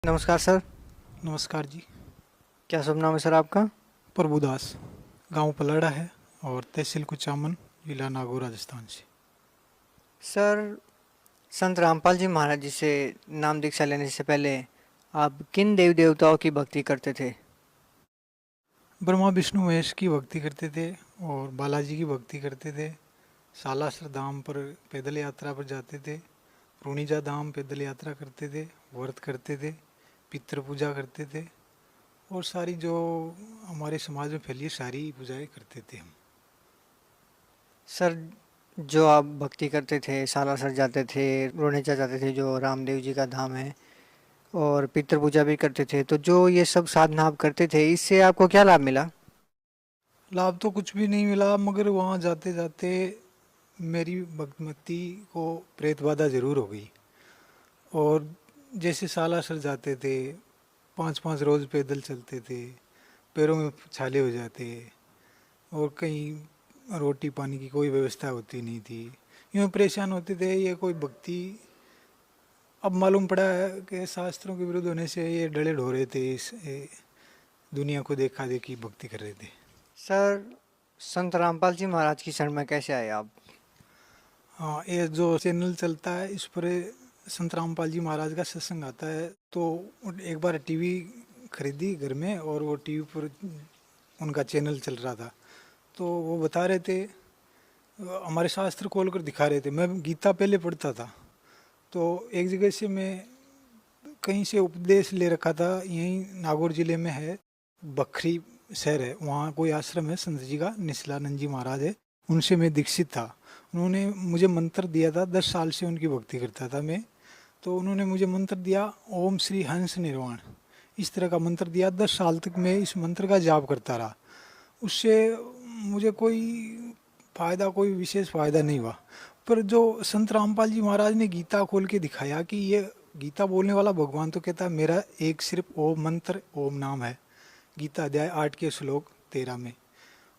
नमस्कार सर। नमस्कार जी। क्या शुभ नाम है सर आपका? प्रभुदास, गांव पलड़ा है और तहसील कुचामन, जिला नागौर, राजस्थान से। सर, संत रामपाल जी महाराज जी से नाम दीक्षा लेने से पहले आप किन देवी देवताओं की भक्ति करते थे? ब्रह्मा विष्णु महेश की भक्ति करते थे और बालाजी की भक्ति करते थे। सालासर धाम पर पैदल यात्रा पर जाते थे। पूर्णिजा धाम पैदल यात्रा करते थे, व्रत करते थे, पितृ पूजा करते थे और सारी जो हमारे समाज में फैली है सारी पूजाएं करते थे हम। सर, जो आप भक्ति करते थे, सालासर जाते थे, रोनेचा जाते थे जो रामदेव जी का धाम है, और पितृ पूजा भी करते थे, तो जो ये सब साधना आप करते थे इससे आपको क्या लाभ मिला? लाभ तो कुछ भी नहीं मिला, मगर वहाँ जाते जाते मेरी भक्ति को प्रेत बाधा जरूर हो गई। और जैसे सालासर जाते थे, 5-5 रोज पैदल चलते थे, पैरों में छाले हो जाते और कहीं रोटी पानी की कोई व्यवस्था होती नहीं थी। यूँ परेशान होते थे। ये कोई भक्ति, अब मालूम पड़ा है कि शास्त्रों के विरुद्ध होने से ये डले ढोरे थे, दुनिया को देखा देखी भक्ति कर रहे थे। सर, संत रामपाल जी महाराज की शरण में कैसे आए आप? हाँ, ये जो चैनल चलता है इस पर संत रामपाल जी महाराज का सत्संग आता है। तो एक बार टीवी खरीदी घर में और वो टीवी पर उनका चैनल चल रहा था। तो वो बता रहे थे, हमारे शास्त्र खोल कर दिखा रहे थे। मैं गीता पहले पढ़ता था, तो एक जगह से मैं कहीं से उपदेश ले रखा था। यहीं नागौर जिले में है, बखरी शहर है, वहाँ कोई आश्रम है संत जी का, निसलानंद जी महाराज है। उनसे मैं दीक्षित था। उन्होंने मुझे मंत्र दिया था, 10 साल से उनकी भक्ति करता था मैं। तो उन्होंने मुझे मंत्र दिया, ओम श्री हंस निर्वाण, इस तरह का मंत्र दिया। 10 साल तक मैं इस मंत्र का जाप करता रहा। उससे मुझे कोई फायदा, कोई विशेष फायदा नहीं हुआ। पर जो संत रामपाल जी महाराज ने गीता खोल के दिखाया कि ये गीता बोलने वाला भगवान तो कहता है मेरा एक सिर्फ ओम मंत्र, ओम नाम है। गीता अध्याय 8 के श्लोक 13 में।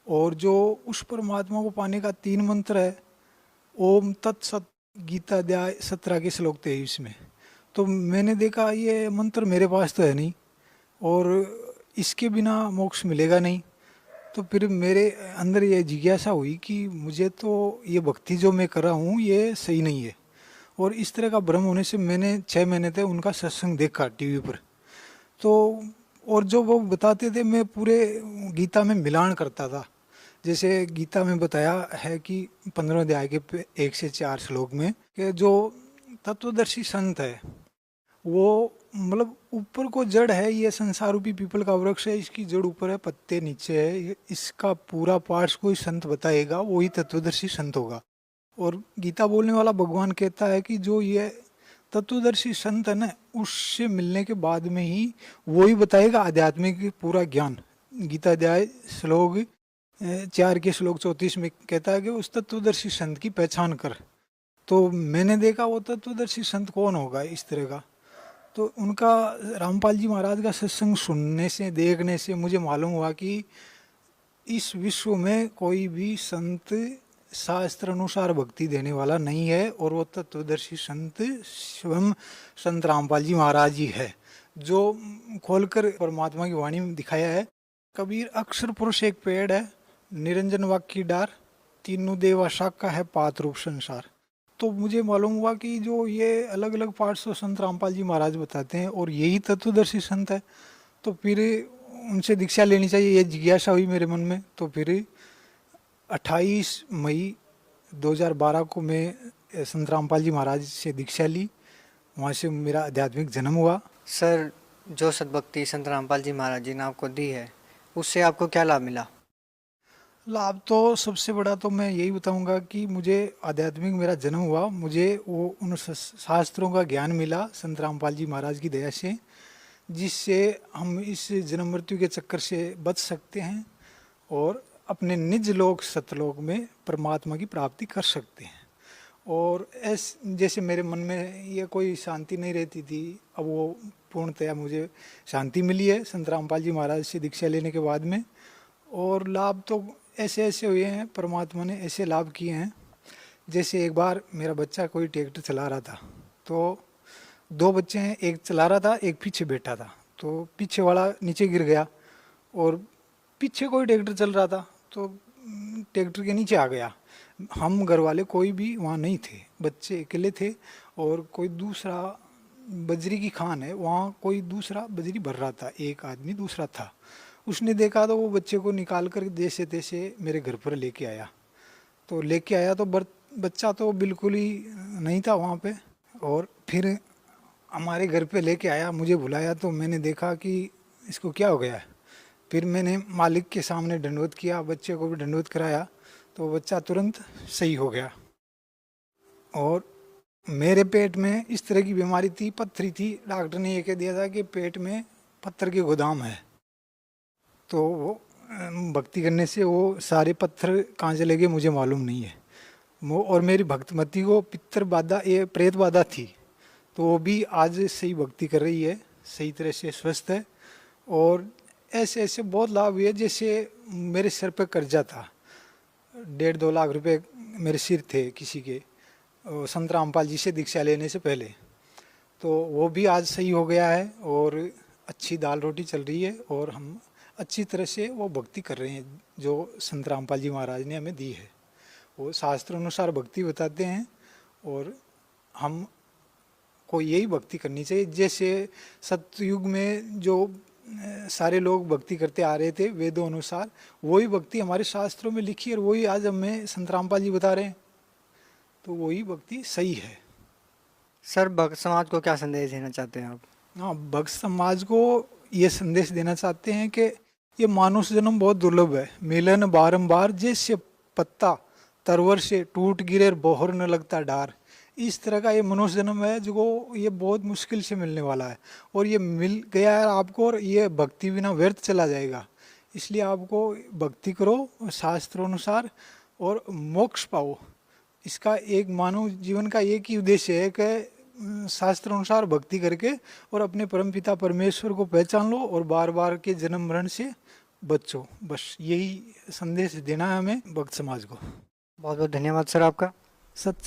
और जो उस परमात्मा को पाने का 3 मंत्र है, ओम तत्सत, गीता अध्याय 17 के श्लोक 23 में। तो मैंने देखा ये मंत्र मेरे पास तो है नहीं और इसके बिना मोक्ष मिलेगा नहीं। तो फिर मेरे अंदर ये जिज्ञासा हुई कि मुझे तो ये भक्ति जो मैं कर रहा हूँ ये सही नहीं है। और इस तरह का भ्रम होने से मैंने 6 महीने तक उनका सत्संग देखा टीवी पर। तो और जो वो बताते थे मैं पूरे गीता में मिलान करता था। जैसे गीता में बताया है कि 15 अध्याय के 1 से 4 श्लोक में कि जो तत्वदर्शी संत है वो, मतलब ऊपर को जड़ है, ये संसार रूपी पीपल का वृक्ष है, इसकी जड़ ऊपर है, पत्ते नीचे है, इसका पूरा पार्ट्स कोई संत बताएगा वही तत्वदर्शी संत होगा। और गीता बोलने वाला भगवान कहता है कि जो ये तत्वदर्शी संत है ना, उससे मिलने के बाद में ही वो ही बताएगा आध्यात्मिक पूरा ज्ञान। गीता अध्याय श्लोक 4 के श्लोक 34 में कहता है कि उस तत्वदर्शी संत की पहचान कर। तो मैंने देखा वो तत्वदर्शी संत कौन होगा इस तरह का। तो उनका, रामपाल जी महाराज का सत्संग सुनने से, देखने से मुझे मालूम हुआ कि इस विश्व में कोई भी संत शास्त्र अनुसार भक्ति देने वाला नहीं है और वो तत्वदर्शी संत स्वयं संत रामपाल जी महाराज जी है, जो खोलकर परमात्मा की वाणी में दिखाया है। कबीर अक्षर पुरुष एक पेड़ है, निरंजन वाक्य की डार, तीनों देवा शाखा है, पात रूप संसार। तो मुझे मालूम हुआ कि जो ये अलग अलग पार्ट्स तो संत रामपाल जी महाराज बताते हैं और यही तत्वदर्शी संत है। तो फिर उनसे दीक्षा लेनी चाहिए, ये जिज्ञासा हुई मेरे मन में। तो फिर 28 मई 2012 को मैं संत रामपाल जी महाराज से दीक्षा ली। वहाँ से मेरा आध्यात्मिक जन्म हुआ। सर, जो सद्भक्ति संत रामपाल जी महाराज जी ने आपको दी है उससे आपको क्या लाभ मिला? लाभ तो सबसे बड़ा तो मैं यही बताऊंगा कि मुझे आध्यात्मिक मेरा जन्म हुआ, मुझे वो उन शास्त्रों का ज्ञान मिला संत रामपाल जी महाराज की दया से, जिससे हम इस जन्म मृत्यु के चक्कर से बच सकते हैं और अपने निज लोक सतलोक में परमात्मा की प्राप्ति कर सकते हैं। और जैसे मेरे मन में ये कोई शांति नहीं रहती थी, अब वो पूर्णतया मुझे शांति मिली है संत रामपाल जी महाराज से दीक्षा लेने के बाद में। और लाभ तो ऐसे ऐसे हुए हैं, परमात्मा ने ऐसे लाभ किए हैं। जैसे एक बार मेरा बच्चा कोई ट्रैक्टर चला रहा था, तो दो बच्चे हैं, एक चला रहा था, एक पीछे बैठा था। तो पीछे वाला नीचे गिर गया और पीछे कोई ट्रैक्टर चल रहा था तो ट्रैक्टर के नीचे आ गया। हम घर वाले कोई भी वहाँ नहीं थे, बच्चे अकेले थे और कोई दूसरा बजरी की खान है, वहाँ कोई दूसरा बजरी भर रहा था, एक आदमी दूसरा था। उसने देखा तो वो बच्चे को निकाल कर जैसे तैसे मेरे घर पर लेके आया। तो लेके आया तो बच्चा तो बिल्कुल ही नहीं था वहाँ पे। और फिर हमारे घर पे लेके आया, मुझे बुलाया तो मैंने देखा कि इसको क्या हो गया है। फिर मैंने मालिक के सामने दंडवत किया, बच्चे को भी दंडवत कराया, तो बच्चा तुरंत सही हो गया। और मेरे पेट में इस तरह की बीमारी थी, पत्थरी थी, डॉक्टर ने ये कह दिया था कि पेट में पत्थर के गोदाम है। तो वो भक्ति करने से वो सारे पत्थर कहाँ चले गए मुझे मालूम नहीं है। वो और मेरी भक्तमती को पितर बाधा, ये प्रेत बाधा थी, तो वो भी आज सही भक्ति कर रही है, सही तरह से स्वस्थ है। और ऐसे ऐसे बहुत लाभ हुए। जैसे मेरे सर पे कर्जा था, 1.5-2 लाख रुपए मेरे सिर थे किसी के, संत रामपाल जी से दीक्षा लेने से पहले, तो वो भी आज सही हो गया है और अच्छी दाल रोटी चल रही है और हम अच्छी तरह से वो भक्ति कर रहे हैं जो संत रामपाल जी महाराज ने हमें दी है। वो शास्त्र अनुसार भक्ति बताते हैं और हम को यही भक्ति करनी चाहिए। जैसे सतयुग में जो सारे लोग भक्ति करते आ रहे थे वेदों अनुसार, वही भक्ति हमारे शास्त्रों में लिखी है और वही आज हमें संत रामपाल जी बता रहे हैं, तो वही भक्ति सही है। सर भक्त समाज को क्या संदेश देना चाहते हैं आप? हाँ, भक्त समाज को ये संदेश देना चाहते हैं कि ये मानुष जन्म बहुत दुर्लभ है, मिलन बारंबार जैसे पत्ता तरवर से टूट गिरे बोहर न लगता डार। इस तरह का ये मनुष्य जन्म है जो ये बहुत मुश्किल से मिलने वाला है और ये मिल गया है आपको और ये भक्ति बिना व्यर्थ चला जाएगा। इसलिए आपको भक्ति करो शास्त्रों अनुसार और मोक्ष पाओ। इसका एक मानव जीवन का एक ही उद्देश्य है कि शास्त्र अनुसार भक्ति करके और अपने परमपिता परमेश्वर को पहचान लो और बार बार के जन्म मरण से बचो। बस यही संदेश देना है हमें भक्त समाज को। बहुत बहुत धन्यवाद सर आपका। सत्य